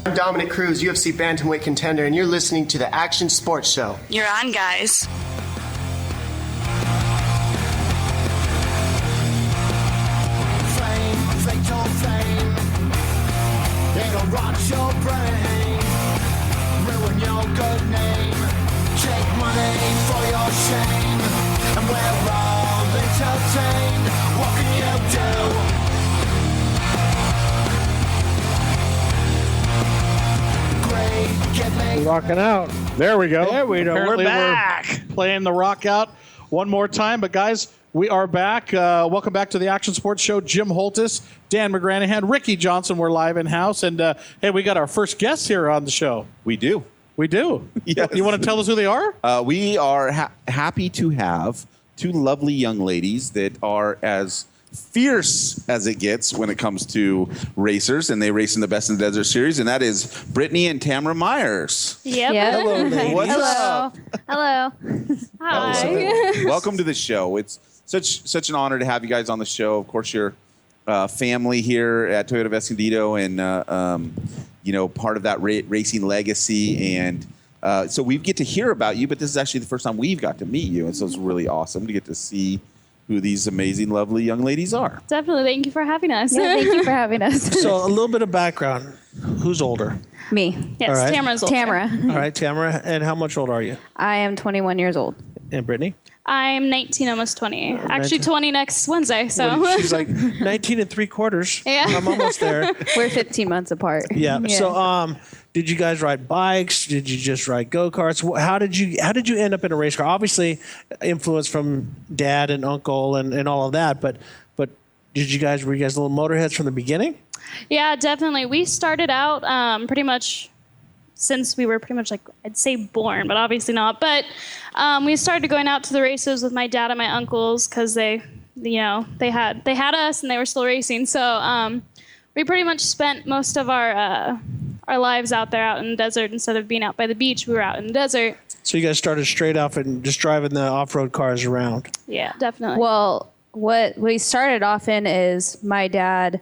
I'm Dominic Cruz, UFC bantamweight contender, and you're listening to the Action Sports Show. You're on, guys. Fame, fatal fame. It'll rot your brain, ruin your good name, take money for your shame, and we're all entertained. What can you do? Rocking out. There we go. There we go. Apparently We're back. We're playing the rock out one more time. But, guys, we are back. Welcome back to the Action Sports Show. Jim Holtis, Dan McGranahan, Ricky Johnson. We're live in-house. And, hey, we got our first guest here on the show. We do. We do? Yes. You want to tell us who they are? We are happy to have two lovely young ladies that are as fierce as it gets when it comes to racers, and they race in the Best in the Desert Series, and that is Britney and Tamara Myers. Yep. Hello, ladies. What's Hello. up? Hello. Hi. Welcome to the show. It's such an honor to have you guys on the show. Of course, you're family here at Toyota of Escondido, and part of that racing legacy. And so we get to hear about you, but this is actually the first time we've got to meet you, and so it's really awesome to get to see who these amazing, lovely young ladies are. Definitely. Thank you for having us. Yeah, thank you for having us. So a little bit of background. Who's older? Me. Yes, All right. Tamara's older. Tamara. All right, Tamara. And how much old are you? I am 21 years old. And Brittany? I'm 19, almost 20. Actually, 19. 20 next Wednesday. So She's like 19 and 3/4. Yeah. I'm almost there. We're 15 months apart. Yeah. So, did you guys ride bikes? Did you just ride go-karts? How did you end up in a race car? Obviously, influence from dad and uncle and all of that. But were you guys little motorheads from the beginning? yeah, definitely. We started out pretty much since we were pretty much like, I'd say born, but obviously not. But we started going out to the races with my dad and my uncles because they had us and they were still racing. So we pretty much spent most of our lives out there, out in the desert. Instead of being out by the beach, we were out in the desert. So you guys started straight off and just driving the off-road cars around. Yeah, definitely. Well, what we started off in is my dad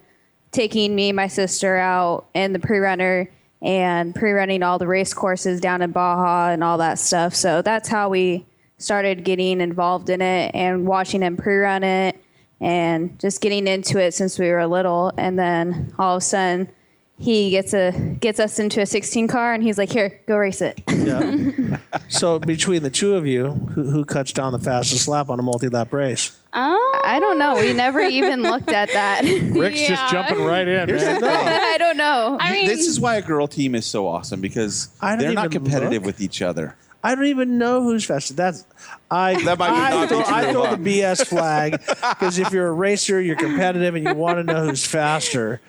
taking me and my sister out in the pre-runner and pre-running all the race courses down in Baja and all that stuff. So that's how we started getting involved in it and watching him pre-run it and just getting into it since we were little. And then all of a sudden he gets us into a 16 car and he's like, here, go race it. Yeah. So between the two of you, who cuts down the fastest lap on a multi-lap race? I don't know. We never even looked at that. Rick's just jumping right in, man. I don't know. I mean, This is why a girl team is so awesome, because I don't they're not even competitive look. with each other. I don't even know who's faster. That might be not be true. I throw the BS flag because if you're a racer, you're competitive and you want to know who's faster.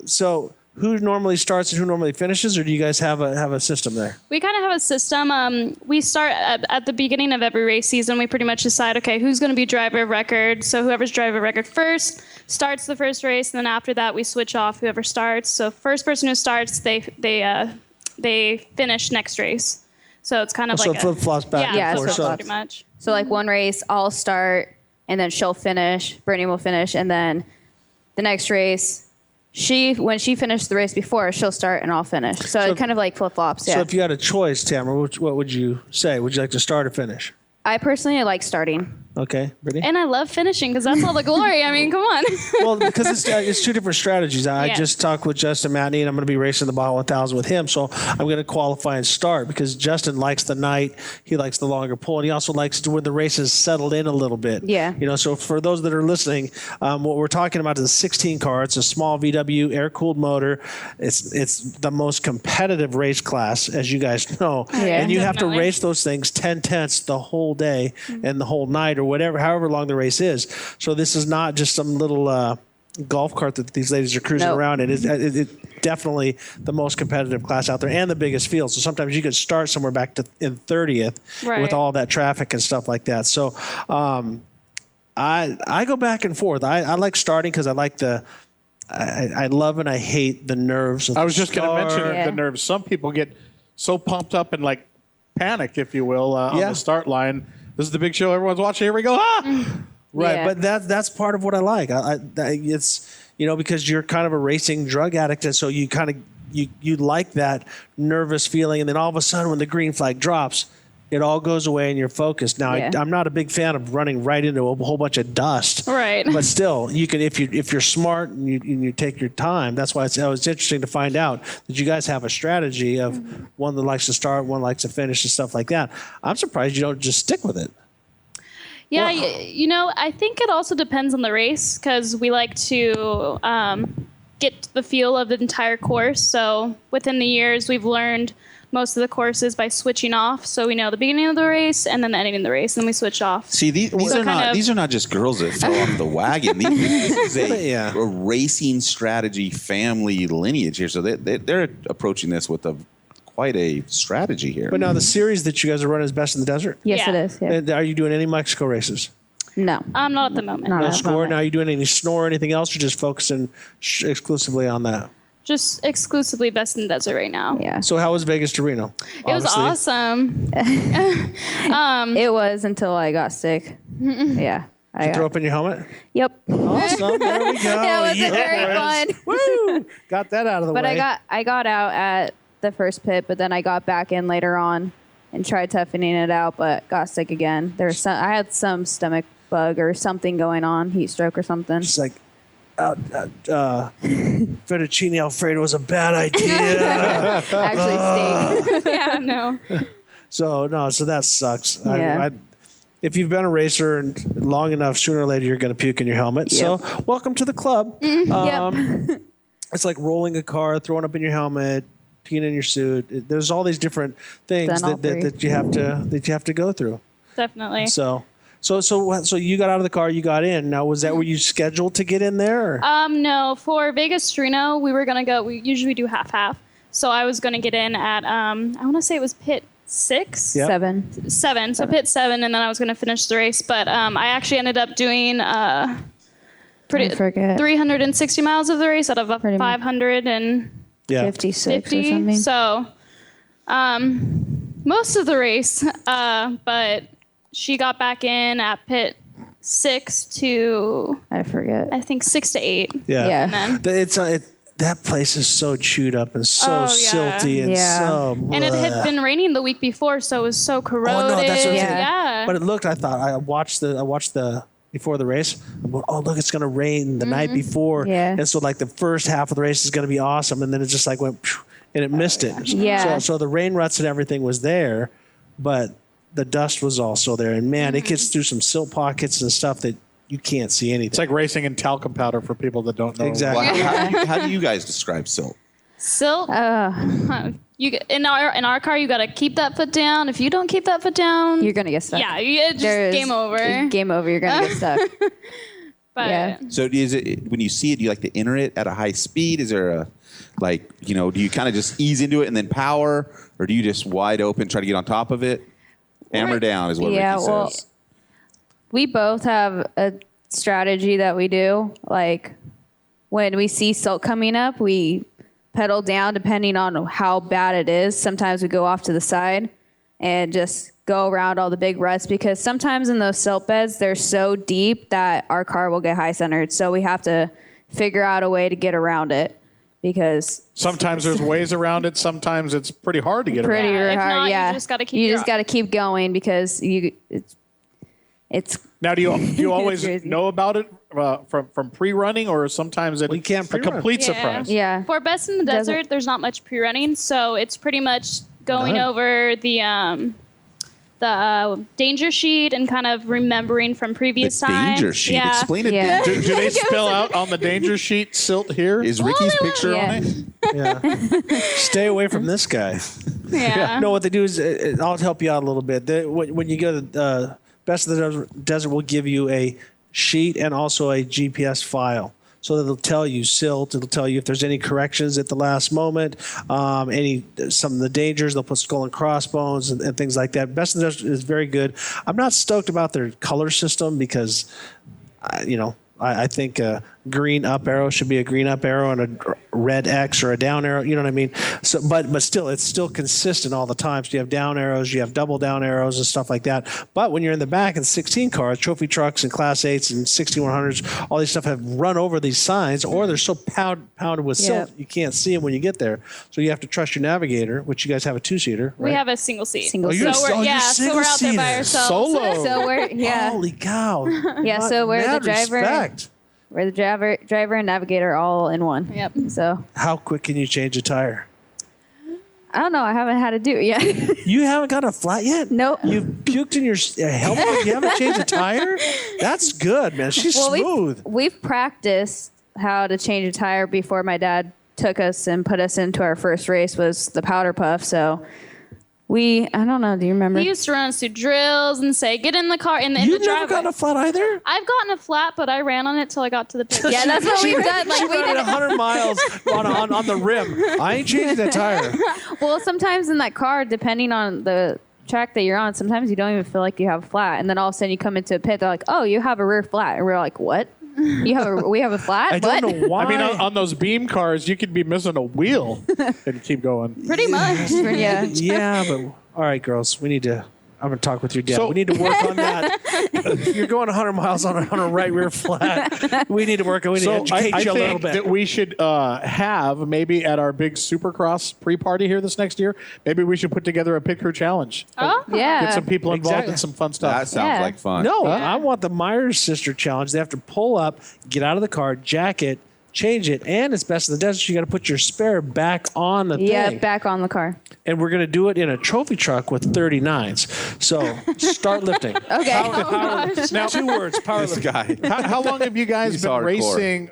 So who normally starts and who normally finishes, or do you guys have a system there? we kind of have a system. We start at the beginning of every race season. We pretty much decide, okay, who's going to be driver of record. So whoever's driver of record first starts the first race, and then after that we switch off whoever starts. So first person who starts, they finish next race. So it's kind of So like flip flops back and yeah, forth. so So- pretty much. So like one race, I'll start and then she'll finish. Brittany will finish, and then the next race, when she finished the race before, she'll start and I'll finish. So it kind of like flip flops. Yeah. So if you had a choice, Tamara, what would you say? Would you like to start or finish? I personally like starting. Okay, Brittany? And I love finishing because that's all the glory. I mean, come on. Well, because it's two different strategies. I Yeah. just talked with Justin Matney, and I'm going to be racing the Baja 1000 with him. So I'm going to qualify and start because Justin likes the night. He likes the longer pull, and he also likes to when the races settled in a little bit. Yeah. So for those that are listening, what we're talking about is a 16 car. It's a small VW air-cooled motor. It's the most competitive race class, as you guys know. Yeah. And you have to Definitely. race those things 10 tenths the whole day and the whole night or whatever, however long the race is. So this is not just some little golf cart that these ladies are cruising No. around in. It definitely the most competitive class out there and the biggest field. So sometimes you could start somewhere back in 30th Right. with all that traffic and stuff like that. So I go back and forth. I like starting because I like I love and I hate the nerves of I was just going to mention Yeah. the nerves. Some people get so pumped up and like panic, if you will, on Yeah. the start line. This is the big show. Everyone's watching. Here we go. Ah! Right, Yeah. but that's part of what I like. It's because you're kind of a racing drug addict, and so you kind of you like that nervous feeling, and then all of a sudden when the green flag drops, it all goes away and you're focused. Now, Yeah. I'm not a big fan of running right into a whole bunch of dust. Right. But still, you can if you're smart and you take your time. That's why it's interesting to find out that you guys have a strategy of one that likes to start, one likes to finish, and stuff like that. I'm surprised you don't just stick with it. Yeah, I think it also depends on the race because we like to get the feel of the entire course. So within the years, we've learned most of the courses by switching off. So we know the beginning of the race and then the ending of the race, and we switch off. See, these So these are not just girls that fell off the wagon. This is Yeah. a racing strategy family lineage here. So they're approaching this with quite a strategy here. But now the series that you guys are running is Best in the Desert. Yes, Yeah. it is. Yeah. And are you doing any Mexico races? No. Not at the moment. Not No at the score. moment. Now, are you doing any snore or anything else? You're just focusing exclusively on that. Just exclusively Best in the Desert right now. Yeah. So how was Vegas to Reno? It was awesome. It was until I got sick. Yeah. Throw up in your helmet? Yep. Awesome. There we go. That wasn't very Yes. fun. Woo! Got that out of the But way. I got out at the first pit, but then I got back in later on and tried toughening it out, but got sick again. I had some stomach bug or something going on, heat stroke or something. It's like, fettuccine Alfredo was a bad idea. Actually, steak. Yeah, no. So that sucks. Yeah. If you've been a racer and long enough, sooner or later you're going to puke in your helmet. So welcome to the club. Yep. It's like rolling a car, throwing up in your helmet, peeing in your suit. There's all these different things Done all three. that you have to go through. Definitely. So you got out of the car, you got in. Now, was that were you scheduled to get in there? Or? No, for Vegas to Reno, we were gonna go. We usually do half. So I was gonna get in at I want to say it was pit 6, Yep. 7. So pit 7, and then I was gonna finish the race. But I actually ended up doing I forget. 360 miles of the race out of Pretty much. 550. Yeah. 56 or something. So most of the race, but she got back in at pit 6 to I forget. I think 6 to 8. Yeah. Yeah. And then That place is so chewed up and so Oh, yeah. silty and Yeah. so. And it had bleh. been raining the week before, so it was so corroded. Oh no, that's what I'm Yeah. saying. Yeah. But it looked. I watched the before the race. I'm going, oh look, it's going to rain the night before. Yeah. And so like the first half of the race is going to be awesome, and then it just like went, phew, and it missed it. Yeah. So the rain ruts and everything was there, but the dust was also there, and man, it gets through some silt pockets and stuff that you can't see anything. It's like racing in talcum powder for people that don't know. Exactly. Well, how do you guys describe silt? Silt. You in our car, you got to keep that foot down. If you don't keep that foot down, You're going to get stuck. yeah, it's just There's- game over. Game over. You're going to get stuck. But Yeah. So is it when you see it, do you like to enter it at a high speed? Is there a do you kind of just ease into it and then power, or do you just wide open try to get on top of it? Hammer down is what Yeah, Ricky well, says. We both have a strategy that we do. Like when we see silt coming up, we pedal down depending on how bad it is. Sometimes we go off to the side and just go around all the big ruts because sometimes in those silt beds, they're so deep that our car will get high centered. So we have to figure out a way to get around it because Sometimes there's ways around it. Sometimes it's pretty hard to get around. pretty Yeah, if hard. not, you yeah. just gotta keep You your- just got to keep going because it's Now, do you always crazy. know about it from pre-running, or sometimes We can't a pre-run. complete Yeah. surprise? yeah. For Best in the Desert. Desert, there's not much pre-running, so it's pretty much going None. over the danger sheet and kind of remembering from previous The times. danger sheet. Yeah. Explain it. Yeah. Do they spill out on the danger sheet silt here? Is Ricky's picture Yeah. on it? Yeah. Stay away from this guy. Yeah. No, what they do is I'll help you out a little bit. When you go to Best of the Desert, will give you a sheet and also a GPS file. So that it'll tell you silt. It'll tell you if there's any corrections at the last moment, some of the dangers. They'll put skull and crossbones and things like that. Best of the Desert is very good. I'm not stoked about their color system because, I think green up arrow should be a green up arrow and a red X or a down arrow. You know what I mean? So, but still, it's still consistent all the time. So you have down arrows, you have double down arrows and stuff like that. But when you're in the back in 16 cars, trophy trucks and Class 8s and 6100s, all these stuff have run over these signs, or they're so pounded with silt you can't see them when you get there. So you have to trust your navigator, which you guys have a 2-seater. Right? We have a single seat. Single Oh, seat. you're, So we're, so we're out there by ourselves. Solo. So we're Holy cow! Yeah, so we're the Mad driver. respect. We're the driver and navigator all in one. Yep. So How quick can you change a tire? I don't know. I haven't had to do it yet. You haven't got a flat yet? Nope. You've puked in your helmet, but you haven't changed a tire? That's good, man. She's smooth. We've practiced how to change a tire before my dad took us and put us into our first race was the powder puff. So I don't know. Do you remember? He used to run us through drills and say, "Get in the car." In the You've never driveway. gotten a flat either? I've gotten a flat, but I ran on it till I got to the pit. Yeah, that's what we've done. She Like we ran 100 miles on the rim. I ain't changing that tire. Well, sometimes in that car, depending on the track that you're on, sometimes you don't even feel like you have a flat, and then all of a sudden you come into a pit. They're like, "Oh, you have a rear flat," and we're like, "What? We have a flat?" I don't What? know why. I mean, on those beam cars, you could be missing a wheel and keep going. Pretty much. Yeah. Yeah, but all right, girls, we need to. I'm gonna talk with your dad. So- We need to work on that. If you're going 100 miles on a right rear flat, we need to work on. We need to So educate I you a little think bit. that we should have maybe at our big Supercross pre-party here this next year, maybe we should put together a pit crew challenge. Oh. Yeah. Get some people involved Exactly. in some fun stuff. That sounds Yeah. like fun. No, I want the Myers sister challenge. They have to pull up, get out of the car, jack it, change it, and it's best in the desert. You got to put your spare back on the Yeah, thing. back on the car. And we're going to do it in a trophy truck with 39s. So start lifting. Okay. Now, 2 words, This powerlifting. guy. How long have you guys He's been hardcore.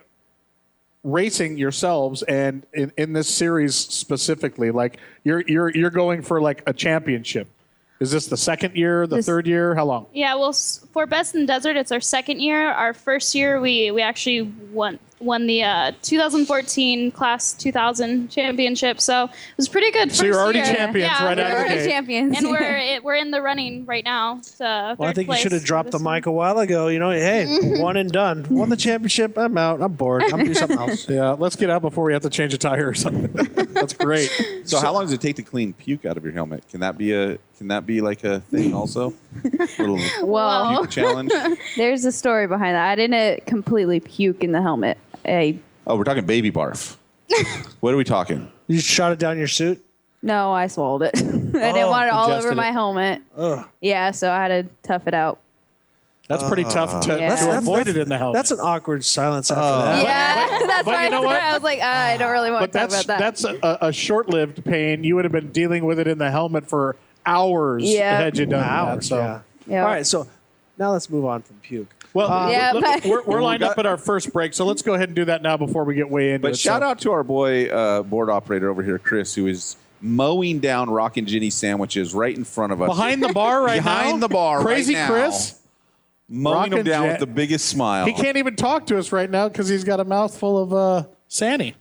racing yourselves, and in this series specifically? Like you're going for like a championship. Is this the second year, the third year? How long? Yeah, well, for Best in the Desert, it's our second year. Our first year, we actually won the 2014 Class 2000 championship. So it was pretty good. So you're first already year. champions Yeah, right we're out of the already gate. Champions. And we're in the running right now. Well, I think you should have dropped the mic a while ago. You know, hey, one and done. Won the championship. I'm out. I'm bored. I'm doing something else. Yeah, let's get out before we have to change a tire or something. That's great. So how long does it take to clean puke out of your helmet? Can that be like a thing also? Little Well, puke challenge? there's a story behind that. I didn't completely puke in the helmet. Oh, we're talking baby barf. What are we talking? You shot it down your suit? No, I swallowed it. I didn't want it all ingested over it. my helmet. Ugh. Yeah, so I had to tough it out. That's pretty tough to Yeah. avoid it in the helmet. That's an awkward silence after that. Yeah, that's but why you know what? I was like, I don't really want But to talk about that. that's a short-lived pain. You would have been dealing with it in the helmet for hours Yeah. had you done that. So. Yeah. Yeah. All right, so now let's move on from puke. Well, Yeah, look, but- we're lined up at our first break, so let's go ahead and do that now before we get way into it. But shout out to our boy board operator over here, Chris, who is mowing down Rockin' Ginny sandwiches right in front of us. behind the bar right now. Behind the bar Crazy right now. Chris. Mowing them Rockin' down Jan- with the biggest smile. He can't even talk to us right now because he's got a mouthful of Sanny.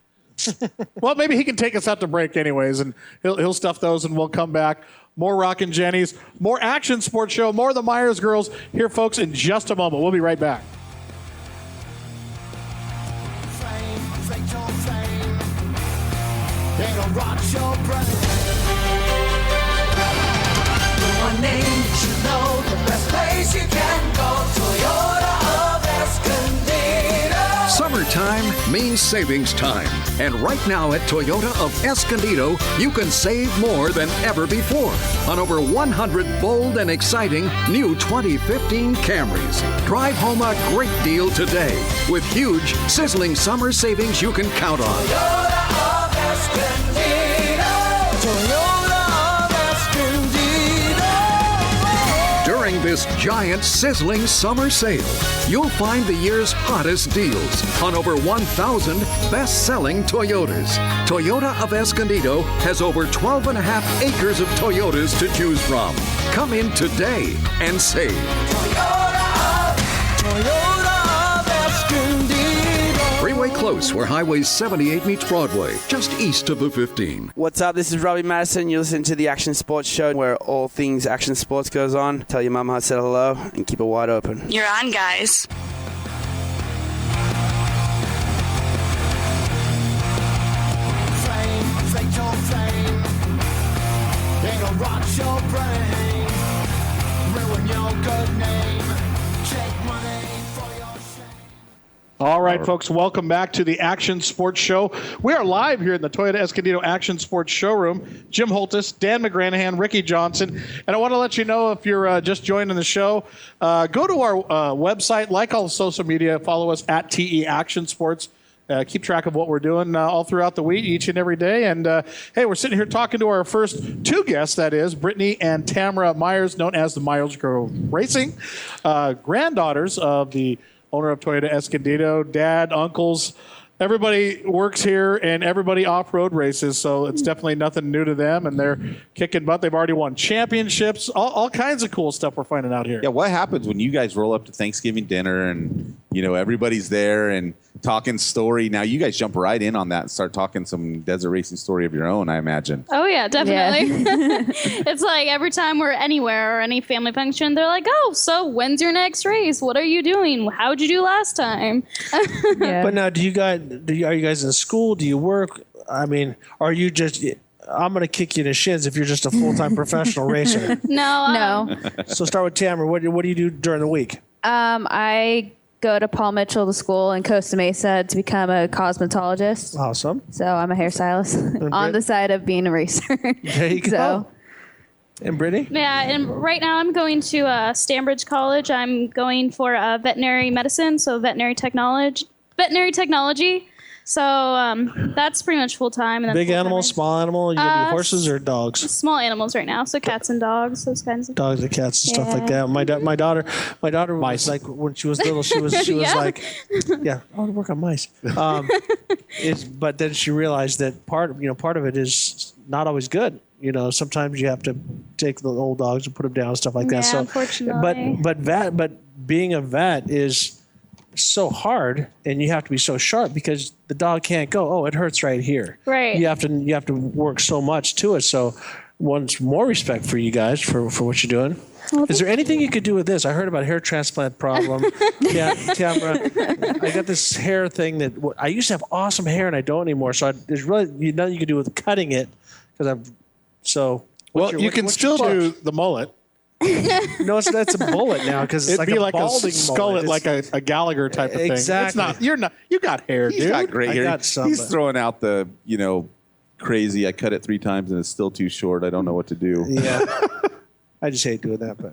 Well, maybe he can take us out to break anyways, and he'll stuff those, and we'll come back. More Rockin' Jennies, more Action Sports Show, more of the Myers girls here, folks, in just a moment. We'll be right back. It'll rock your brain. The one name you should know, the best place you can go. Toyota of Escondido. Summertime means savings time. And right now at Toyota of Escondido, you can save more than ever before on over 100 bold and exciting new 2015 Camrys. Drive home a great deal today with huge, sizzling summer savings you can count on. Toyota of Escondido. Toyota of Escondido. During this giant, sizzling summer sale, you'll find the year's hottest deals on over 1,000 best-selling Toyotas. Toyota of Escondido has over 12 and a half acres of Toyotas to choose from. Come in today and save. Toyota of Escondido. Freeway Close, where Highway 78 meets Broadway, just east of the 15. What's up? This is Robbie Madison. You're listening to the Action Sports Show, where all things action sports goes on. Tell your mama I said hello and keep it wide open. You're on, guys. It'll rot your brain, ruin your good name, take money for your shame. All right, folks, welcome back to the Action Sports Show. We are live here in the Toyota Escondido Action Sports Showroom. Jim Holtis, Dan McGranahan, Ricky Johnson. And I want to let you know, if you're just joining the show, go to our website, like all social media, follow us at TE Action Sports. Keep track of what we're doing all throughout the week, each and every day. And, hey, we're sitting here talking to our first two guests, that is, Britney and Tamara Myers, known as the Myers Girl Racing, granddaughters of the owner of Toyota Escondido, dad, uncles. Everybody works here, and everybody off-road races, so it's definitely nothing new to them, and they're kicking butt. They've already won championships, all kinds of cool stuff we're finding out here. Yeah, what happens when you guys roll up to Thanksgiving dinner and, everybody's there and talking story? Now you guys jump right in on that and start talking some desert racing story of your own, I imagine. Oh, yeah, definitely. It's like every time we're anywhere or any family function, they're like, oh, so when's your next race? What are you doing? How'd you do last time? But now, are you guys in school? Do you work? I mean, are you just? I'm going to kick you in the shins if you're just a full-time professional racer. No. So start with Tamara. What do you do during the week? I go to Paul Mitchell to school in Costa Mesa to become a cosmetologist. Awesome. So I'm a hairstylist on the side of being a racer. There you go. So, And Brittany? Yeah, and right now I'm going to Stanbridge College. I'm going for veterinary medicine, so veterinary technology. So that's pretty much full time. Big animal, small animal. You gonna do horses or dogs? Small animals right now, so cats and dogs, those kinds of. Dogs and cats and stuff like that. My daughter was like, when she was little, she was Yeah. like, yeah, I want to work on mice. But then she realized that part of it is not always good. Sometimes you have to take the old dogs and put them down and stuff like that. Yeah, So, unfortunately. but being a vet is so hard, and you have to be so sharp because the dog can't go, oh, it hurts right here. Right. You have to work so much to it. So, once more respect for you guys for what you're doing. Is there anything you could do with this? I heard about a hair transplant problem. Yeah, Tamara, I got this hair thing that I used to have awesome hair and I don't anymore. So there's really nothing you can do with cutting it because You can still do the mullet. No, that's a bullet now because it's It'd like be a like balding a skull, mullet. like a Gallagher type of thing. Exactly. It's not. You got hair, He's dude. got great I hair. got some, He's but- throwing out the, crazy. I cut it 3 times and it's still too short. I don't know what to do. Yeah. I just hate doing that, but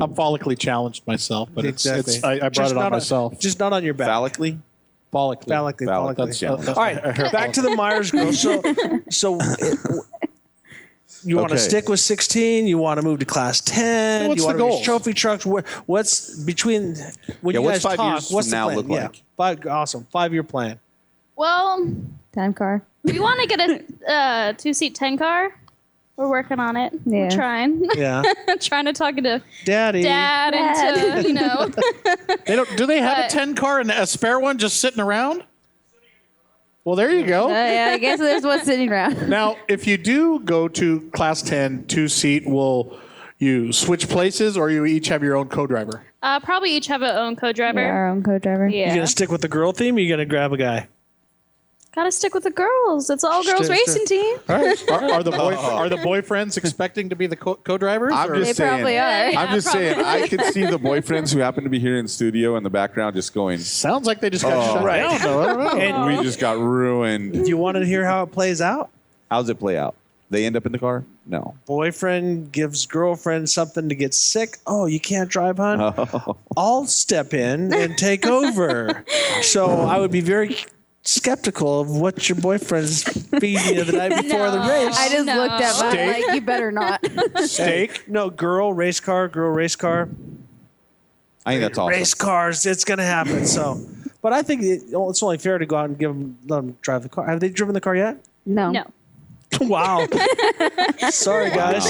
I'm follically challenged myself, but exactly. I brought Just it on not myself. Just not on your back. Phallically? Follically. Phallically. That's challenging. All right, back to the Myers girls. So you want to Okay. stick with 16? You want to move to class 10? What's you want the to goal? reach trophy trucks? What's between when Yeah, you what's guys 5 talk? years What's from the now plan? look like? Yeah, awesome 5-year plan. Well, time car. we want to get a 2-seat 10 car. We're working on it. Yeah. We're trying. Yeah, Trying to talk into Daddy. Dad into, Do they have a But- 10 car and a spare one just sitting around? Well, there you go. Yeah, I guess there's one sitting around. Now, if you do go to class 10 2-seat, will you switch places or you each have your own co-driver? probably each have our own co-driver. Yeah, our own co-driver. Yeah. You gonna stick with the girl theme? Or you gonna grab a guy? Gotta stick with the girls. It's all girls Stick- racing team. All right. Are the boyfriends expecting to be the co-drivers? I'm or- just They probably saying. are. I'm just saying. I can see the boyfriends who happen to be here in the studio in the background just going, Sounds like they just got shut right. down, though. I don't know. And we just got ruined. do you want to hear how it plays out? How's it play out? They end up in the car? No. Boyfriend gives girlfriend something to get sick. Oh, you can't drive, hon? Oh. I'll step in and take over. So I would be very skeptical of what your boyfriend's feeding you the night before the race. I just No. looked at mine Steak? like, you better not. Steak? No, girl race car. I think that's awesome. Race cars. It's going to happen. So, but I think it's only fair to go out and let them drive the car. Have they driven the car yet? No. No. Wow. Sorry, guys.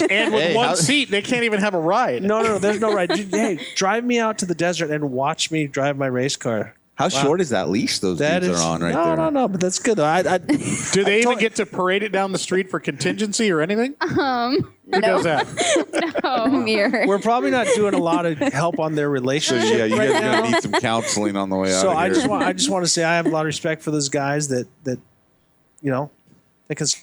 And with Hey, one how- seat, they can't even have a ride. No, there's no ride. Hey, drive me out to the desert and watch me drive my race car. How short is that leash those That dudes is are on right there? No, but that's good. Do they even get to parade it down the street for contingency or anything? Who does that? Mirror. We're probably not doing a lot of help on their So relationship yeah, you right guys are now. gonna need some counseling on the way out. So of I here. just want to say I have a lot of respect for those guys that because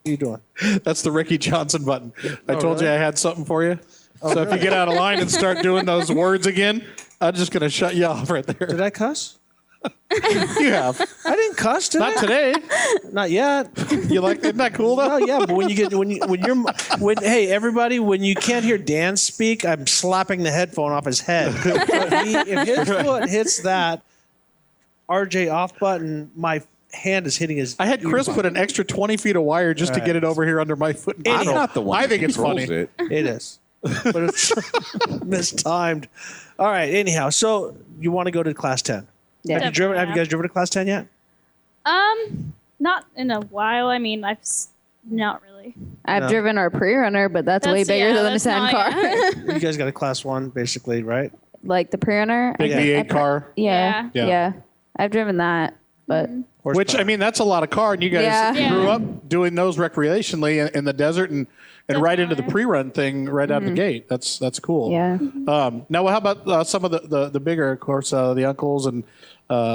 you doing? That's the Ricky Johnson button. I told you I had something for you. So if you get out of line and start doing those words again, I'm just going to shut you off right there. Did I cuss? You have. I didn't cuss, did Not I? today. Not yet. You like, isn't that cool though? Oh yeah, but hey everybody, when you can't hear Dan speak, I'm slapping the headphone off his head. If his foot hits that RJ off button, my hand is hitting his. I had Chris put an extra 20 feet of wire just to get it over here under my foot. And I'm not the one. I that think it's controls funny. It. It is, but it's mistimed. All right. Anyhow, so you want to go to class 10? Yeah. Have you guys driven to class 10 yet? Not in a while. I mean, not really. I've driven our pre-runner, but that's way bigger than the that's 10 not- car. You guys got a class 1, basically, right? Like the pre-runner. Big V8 car. Yeah, Yeah. yeah. I've driven that, but Which, I mean, that's a lot of car. And you guys Yeah. grew up doing those recreationally in the desert and right into the pre-run thing right out of the gate. That's cool. yeah. Now, how about some of the bigger, of course, the uncles and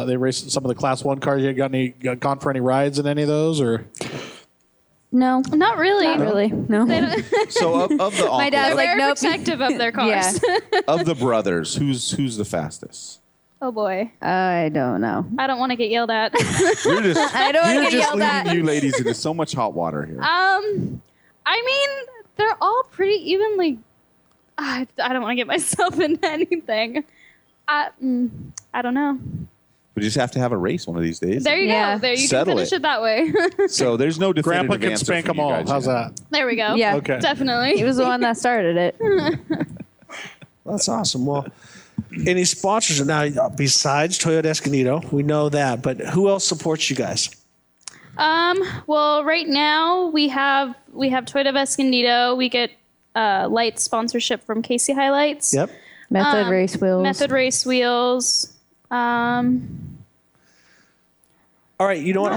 they race some of the class 1 cars. You gone for any rides in any of those or? No, Not really. not really. No. So of the My dad's uncles, like, Very nope. protective of their cars. Yeah. of the brothers, who's the fastest? Oh boy, I don't know. I don't want to get yelled at. We're just, I don't wanna we're get just yelled at. leading you ladies into so much hot water here. I mean, they're all pretty evenly. I don't want to get myself into anything. I don't know. We just have to have a race one of these days. There you Yeah. go. There you Settle can finish it. it that way. So there's no definitive Grandpa can answer spank for them you all. guys How's yet. that? There we go. Yeah. Okay. Definitely. He was the one that started it. That's awesome. Well, any sponsors now besides Toyota Escondido? We know that, but who else supports you guys? Well, right now we have Toyota of Escondido. We get light sponsorship from Casey Highlights. Yep. Method race wheels. Method Race Wheels. All right. You know what?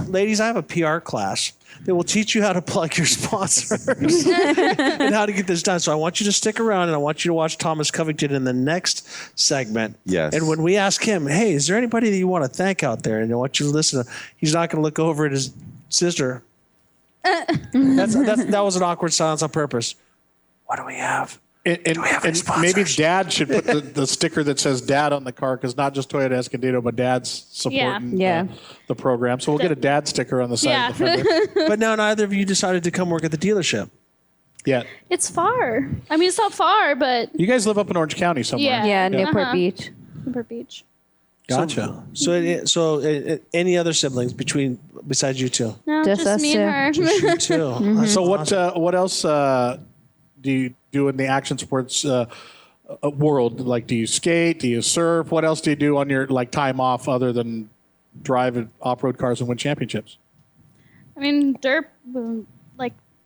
Ladies, I have a PR class that will teach you how to plug your sponsors and how to get this done. So I want you to stick around and I want you to watch Thomas Covington in the next segment. Yes. And when we ask him, hey, is there anybody that you want to thank out there? And I want you to listen. He's not going to look over at his sister. That was an awkward silence on purpose. What do we have? And maybe Dad should put the sticker that says Dad on the car because not just Toyota Escondido, but Dad's supporting Yeah. the program. So we'll get a Dad sticker on the side of the fender. But now neither of you decided to come work at the dealership. Yeah. It's far. I mean, it's not far, but You guys live up in Orange County somewhere. Yeah, Newport Beach. Newport Beach. Gotcha. So any other siblings besides you two? No, Just just us me two. and her. You two. So what else do you do in the action sports world? Like, do you skate? Do you surf? What else do you do on your time off other than drive off-road cars and win championships? I mean, dirt,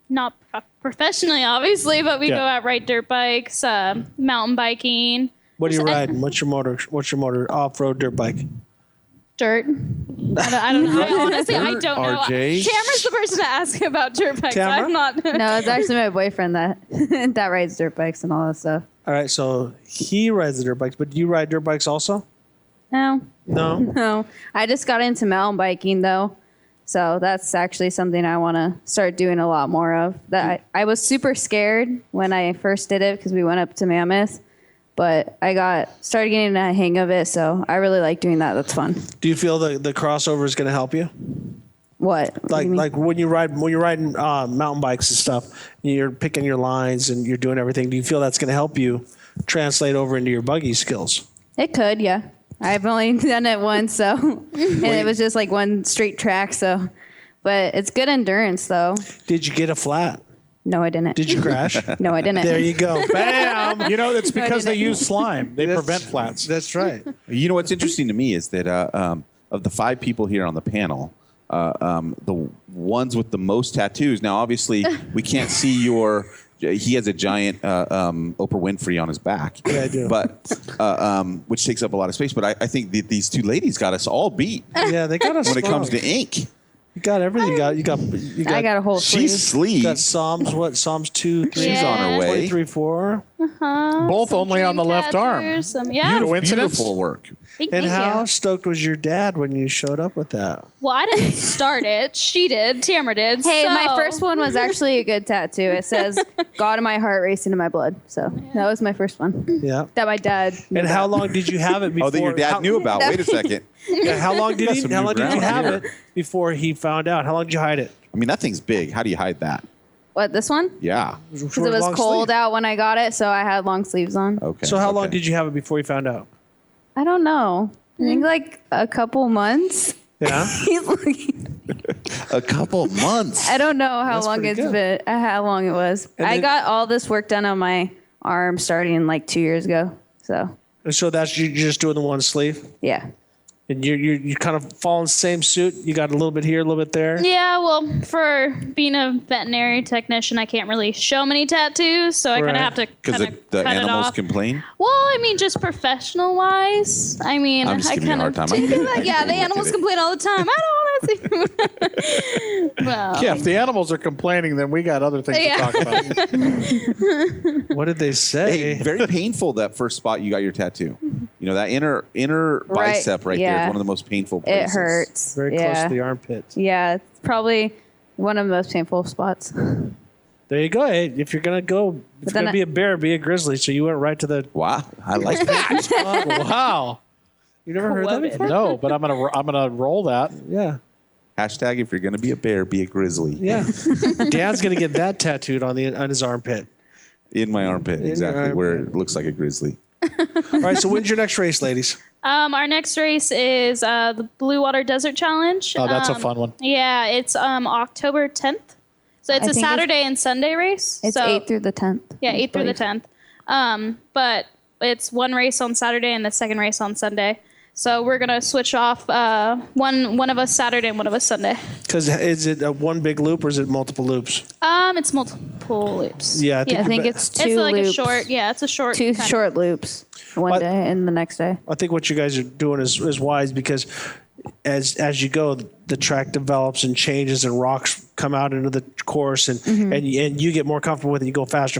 not professionally, obviously, but we Yeah. go out ride dirt bikes, mountain biking. What are you riding? What's your motor off-road dirt bike? Dirt. I don't know. Honestly, I don't know. RJ? Tamara's the person to ask about dirt bikes. Tamara? I'm not. No, it's actually my boyfriend that that rides dirt bikes and all that stuff. All right, so he rides the dirt bikes, but do you ride dirt bikes also? No, No? no. I just got into mountain biking though, so that's actually something I want to start doing a lot more of. That I was super scared when I first did it because we went up to Mammoth, but I started getting a hang of it, so I really like doing that. That's fun. Do you feel the crossover is going to help you? What? What do you mean? Like when you're riding mountain bikes and stuff, you're picking your lines and you're doing everything. Do you feel that's going to help you translate over into your buggy skills? It could, yeah. I've only done it once, so and it was just like one straight track. So, but it's good endurance, though. Did you get a flat? No, I didn't. Did you crash? No, I didn't. There you go. Bam! It's because they use slime. They prevent flats. That's right. You know what's interesting to me is that of the 5 people here on the panel, the ones with the most tattoos. Now, obviously, we can't see your. He has a giant Oprah Winfrey on his back. Yeah, I do. But which takes up a lot of space. But I think that these 2 ladies got us all beat Yeah, they got us. when it comes to ink. You got everything. You got. I got a whole sleeve. She's sleeve. Got Psalms 2, 3. She's on her way. 3, 4. Both only on the left arm. Yeah. Beautiful work. Thank And you. how stoked was your dad when you showed up with that? Well, I didn't start it. She did. Tamara did. Hey, so. my first one was actually a good tattoo. It says "God in my heart, racing in my blood." So that was my first one. Yeah. That my dad. knew And how about. long did you have it before? Oh, that your dad how, knew about. Wait a second. Yeah, how long did Got he? some How new long did you ground have here. it before he found out? How long did you hide it? I mean, that thing's big. How do you hide that? What, this one? Yeah. Because it was cold out when I got it, so I had long sleeves on. Okay. So how long okay. did you have it before he found out? I don't know. I think like a couple months. Yeah. He's like, A couple months. I don't know how That's long pretty it's good. been. How long it was. And I then- got all this work done on my arm starting like 2 years ago. So And so that's you just doing the one sleeve, yeah. and you kind of fall in the same suit. You got a little bit here, a little bit there. Yeah, well, for being a veterinary technician, I can't really show many tattoos, so I kind Right. of have to Because kind of the cut it animals off. complain. Well, I mean, just professional wise. I mean, I'm just I giving you a kind hard of time. yeah, the animals complain all the time. I don't want to see. Well, Yeah, if the animals are complaining, then we got other things Yeah. to talk about. What did they say? Hey, very painful that first spot you got your tattoo. You know, that inner Right, bicep right there yeah. is one of the most painful It places. hurts. Very yeah. close to the armpit. Yeah, it's probably one of the most painful spots. There you go. Hey, if you're gonna go, if then you're gonna I- be a bear, be a grizzly. So you went right to the. Wow, I like that. Wow. You never heard that Quoted. before? No, but I'm gonna roll that. Yeah. Hashtag if you're going to be a bear, be a grizzly. Yeah. Dad's gonna get that tattooed on his armpit. In my armpit, your exactly, armpit. where it looks like a grizzly. All right. So when's your next race, ladies? our next race is the Blue Water Desert Challenge. Oh, that's a fun one. Yeah, it's October 10th. So it's I a think Saturday and Sunday race. It's so, 8th through the 10th. Yeah, 8th through the believe. 10th. But it's one race on Saturday and the second race on Sunday. So we're gonna switch off one of us Saturday and one of us Sunday. Because is it one big loop or is it multiple loops? It's multiple loops. Yeah, I think it's two It's like loops. a short. Yeah, it's a short. Two kind of- short loops. One What- day and the next day. I think what you guys are doing is wise because as you go, the track develops and changes and rocks come out into the course and you get more comfortable with it. You go faster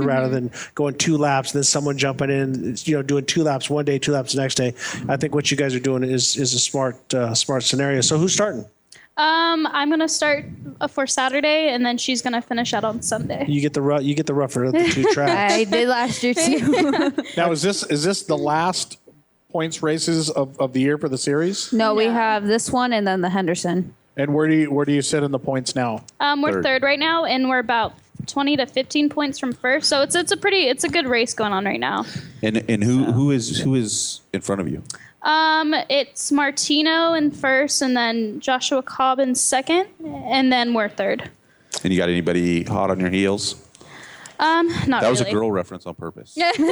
rather than going 2 laps. Then someone jumping in, doing 2 laps one day, 2 laps the next day. I think what you guys are doing is a smart scenario. So who's starting? I'm gonna start for Saturday, and then she's gonna finish out on Sunday. You get the rougher of the 2 tracks. I did last year too. Now, is this the last points races of the year for the series? No, we have this one and then the Henderson. And where do you sit in the points now? We're third right now, and we're about 20 to 15 points from first. So it's a good race going on right now. And who is in front of you? It's Martino in first, and then Joshua Cobb in second, and then we're third. And you got anybody hot on your heels? Not That was really. a girl reference on purpose. I didn't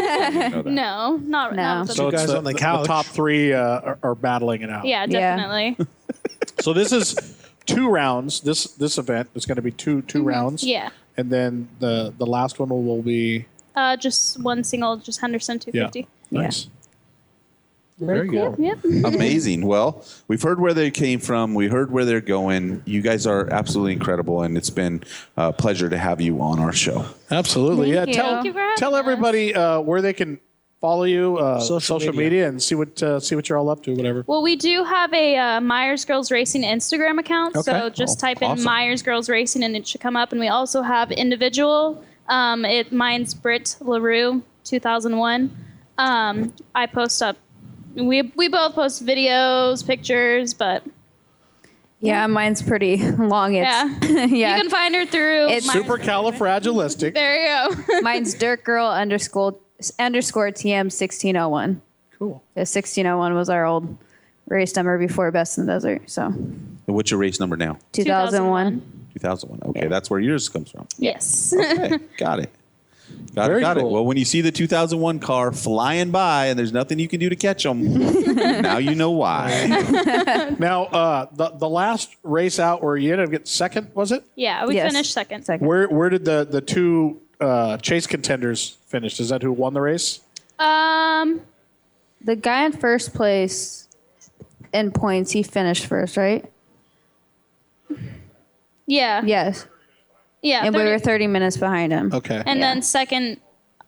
know that. No, not No. not So You it's guys on the couch. top 3 are battling it out. yeah, Yeah. definitely. So this is 2 rounds. This event is going to be two rounds. Yeah. And then the last one will be Just one single, just Henderson 250. nice. Very good. Yep. Amazing. Well, we've heard where they came from. We heard where they're going. You guys are absolutely incredible, and it's been a pleasure to have you on our show. Absolutely. Thank yeah. you. Tell Thank you for having tell us. everybody where they can follow you, Social social media. media, and see what you're all up to. Whatever. Well, we do have a Myers Girls Racing Instagram account. Okay. So just type in awesome. Myers Girls Racing and it should come up. And we also have individual. Mine's Britt LaRue 2001. I post up. We both post videos, pictures, but Yeah, mine's pretty long. It's, yeah. yeah. You can find her through It's Myers- Supercalifragilistic. There you go. Mine's dirtgirl_TM 1601. Cool. The 1601 was our old race number before Best in the Desert. So And what's your race number now? 2001. 2001. Okay, Yeah. that's where yours comes from. Yes. Okay, got it. Got Very it. cool. Well, when you see the 2001 car flying by and there's nothing you can do to catch them, now you know why. Now, the last race out where you ended up getting second, was it? Yeah, we Yes. finished second. Where did the 2 chase contenders finish? Is that who won the race? Um, The guy in first place in points, he finished first, right? yeah. Yes. Yeah. And we 30 were 30 minutes behind him. Okay. And then second,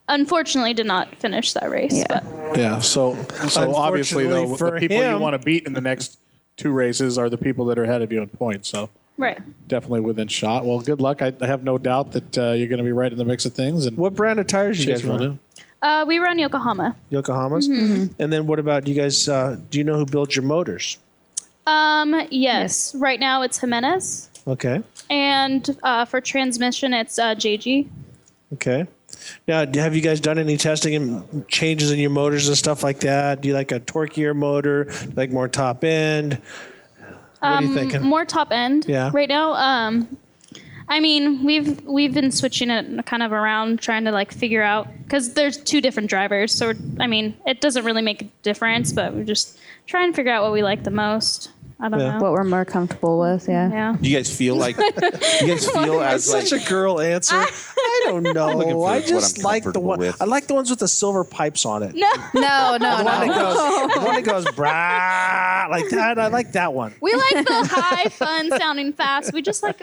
unfortunately did not finish that race. Yeah. But Yeah. So obviously, though, Unfortunately for the people you him- want to beat in the next 2 races are the people that are ahead of you in points. So right. definitely within shot. Well, good luck. I have no doubt that you're going to be right in the mix of things. And What brand of tires do you guys Chase will run? do. We run Yokohama. Yokohamas? And then what about you guys? Do you know who builds your motors? Yes. Right now it's Jimenez. Okay. And for transmission, it's JG. Okay. Now, have you guys done any testing and changes in your motors and stuff like that? Do you like a torquier motor? Do you like more top end? What are you thinking? More top end right now. I mean, we've been switching it kind of around, trying to like figure out, because there's 2 different drivers. So, I mean, it doesn't really make a difference, but we're just trying to figure out what we like the most. I don't know. What we're more comfortable with, Yeah. Do you guys feel like you guys feel as like Such a girl answer. I don't looking know. for I what just I'm like the comfortable one. with. I like the ones with the silver pipes on it. no, The one that no. goes, the one that goes brah, like that. I like that one. We like the high, fun sounding fast. We just like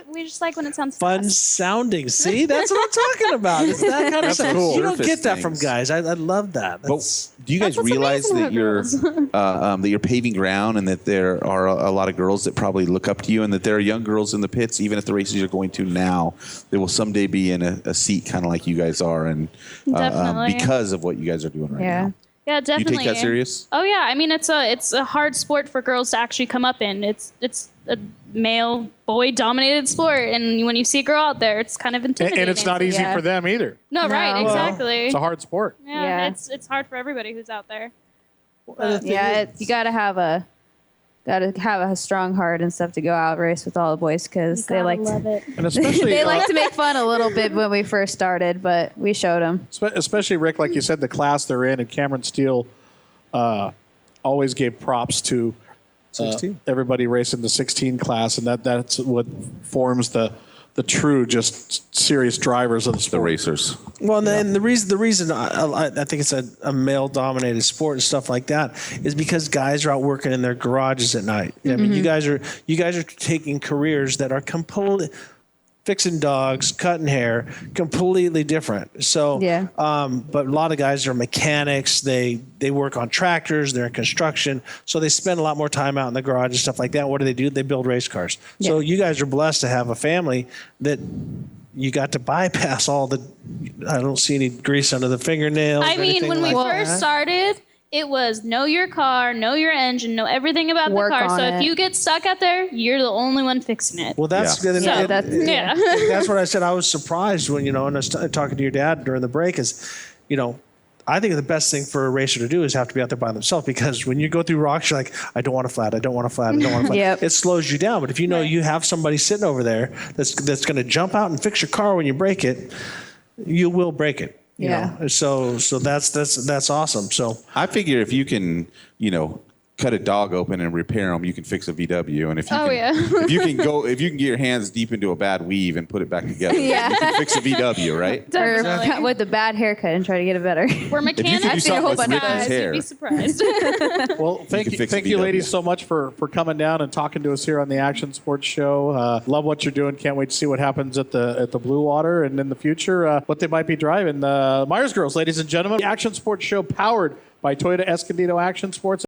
when it sounds Fun fast. sounding. See, that's what I'm talking about. It's that kind of stuff. cool. You don't Surface get that from things. guys. I love that. That's, But do you guys That's what's realize amazing that about you're paving ground, and that there are a lot of girls that probably look up to you, and that there are young girls in the pits, even at the races you're going to now, that will someday be in a seat kind of like you guys are, and Definitely. because of what you guys are doing right Yeah. now. Yeah, Do you definitely. take that serious? Oh yeah, I mean it's a hard sport for girls to actually come up in. It's a male boy dominated sport, and when you see a girl out there, it's kind of intimidating. And it's not easy Yeah. for them either. No, right? No. Exactly. It's a hard sport. Yeah, Yeah. it's hard for everybody who's out there. You gotta have a strong heart and stuff to go out race with all the boys, because they like it. And especially they like to make fun a little bit when we first started, but we showed them. especially Rick, like you said, the class they're in, and Cameron Steele always gave props to 16. everybody racing the 16 class, and that's what forms the true, just serious drivers of the The sport. racers. Well, and the reason I think it's a male-dominated sport and stuff like that is because guys are out working in their garages at night. I mean, you guys are taking careers that are completely fixing dogs, cutting hair, completely different. So, Yeah. but a lot of guys are mechanics. They work on tractors. They're in construction, so they spend a lot more time out in the garage and stuff like that. What do? They build race cars. So you guys are blessed to have a family that you got to bypass all the. I don't see any grease under the fingernails. I or mean, anything when we like first that. started, it was know your car, know your engine, know everything about Work the car. on So it. if you get stuck out there, you're the only one fixing it. Well, that's Yeah. good. So, that's- yeah. That's what I said. I was surprised when, and I was talking to your dad during the break is, I think the best thing for a racer to do is have to be out there by themselves, because when you go through rocks, you're like, I don't want to flat. I don't want to flat. I don't want to flat. Yep. It slows you down. But if you know you have somebody sitting over there that's going to jump out and fix your car when you break it, you will break it. you Yeah. know. So that's awesome. So I figure if you can, cut a dog open and repair them, you can fix a VW. And if you Oh, can, yeah. if you can get your hands deep into a bad weave and put it back together, Yeah. you can fix a VW, right? Definitely. Or with a bad haircut and try to get it better. We're If you mechanics. could do something whole with bunch of Rick's guys, You'd hair, be surprised. Well, thank can you, fix thank a you, VW. ladies, so much for coming down and talking to us here on the Action Sports Show. Love what you're doing. Can't wait to see what happens at the Blue Water and in the future, what they might be driving. Myers girls, ladies and gentlemen, the Action Sports Show powered by Toyota Escondido Action Sports.